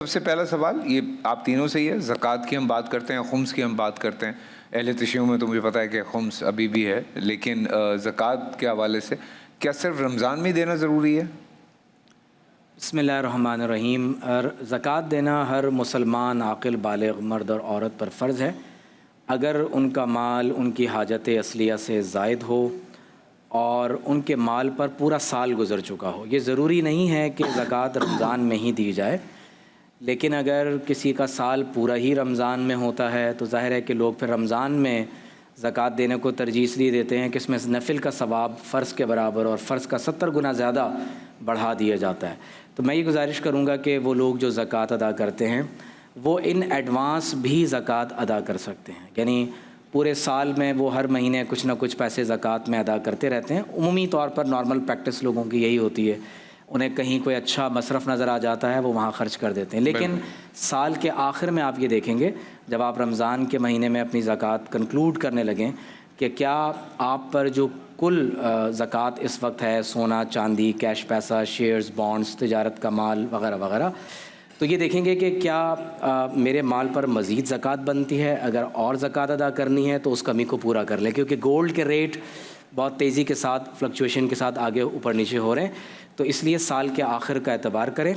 سب سے پہلا سوال یہ آپ تینوں سے ہی ہے. زکوٰۃ کی ہم بات کرتے ہیں, خمس کی ہم بات کرتے ہیں. اہل تشیع میں تو مجھے پتہ ہے کہ خمس ابھی بھی ہے, لیکن زکوٰۃ کے حوالے سے کیا صرف رمضان میں دینا ضروری ہے؟ بسم اللہ الرحمن الرحیم. زکوٰۃ دینا ہر مسلمان عاقل بالغ مرد اور عورت پر فرض ہے اگر ان کا مال ان کی حاجت اصلیہ سے زائد ہو اور ان کے مال پر پورا سال گزر چکا ہو. یہ ضروری نہیں ہے کہ زکوٰۃ رمضان میں ہی دی جائے, لیکن اگر کسی کا سال پورا ہی رمضان میں ہوتا ہے تو ظاہر ہے کہ لوگ پھر رمضان میں زکوٰۃ دینے کو ترجیح اس لیے دیتے ہیں کہ اس میں نفل کا ثواب فرض کے برابر اور فرض کا 70 گنا زیادہ بڑھا دیا جاتا ہے. تو میں یہ گزارش کروں گا کہ وہ لوگ جو زکوٰۃ ادا کرتے ہیں وہ ان ایڈوانس بھی زکوٰۃ ادا کر سکتے ہیں. یعنی پورے سال میں وہ ہر مہینے کچھ نہ کچھ پیسے زکوٰۃ میں ادا کرتے رہتے ہیں. عمومی طور پر نارمل پریکٹس لوگوں کی یہی ہوتی ہے, انہیں کہیں کوئی اچھا مصرف نظر آ جاتا ہے وہ وہاں خرچ کر دیتے ہیں. لیکن سال کے آخر میں آپ یہ دیکھیں گے جب آپ رمضان کے مہینے میں اپنی زکوٰۃ کنکلوڈ کرنے لگیں کہ کیا آپ پر جو کل زکوٰۃ اس وقت ہے, سونا چاندی, کیش پیسہ, شیئرز, بانڈز, تجارت کا مال وغیرہ وغیرہ, تو یہ دیکھیں گے کہ کیا میرے مال پر مزید زکوٰۃ بنتی ہے. اگر اور زکوٰۃ ادا کرنی ہے تو اس کمی کو پورا کر لیں, کیونکہ گولڈ کے ریٹ بہت تیزی کے ساتھ فلکچویشن کے ساتھ آگے اوپر نیچے ہو رہے ہیں. تو اس لیے سال کے آخر کا اعتبار کریں,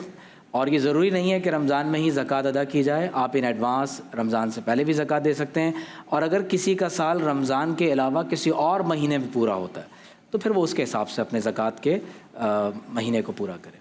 اور یہ ضروری نہیں ہے کہ رمضان میں ہی زکوٰۃ ادا کی جائے. آپ ان ایڈوانس رمضان سے پہلے بھی زکوٰۃ دے سکتے ہیں, اور اگر کسی کا سال رمضان کے علاوہ کسی اور مہینے میں پورا ہوتا ہے تو پھر وہ اس کے حساب سے اپنے زکوٰۃ کے مہینے کو پورا کریں.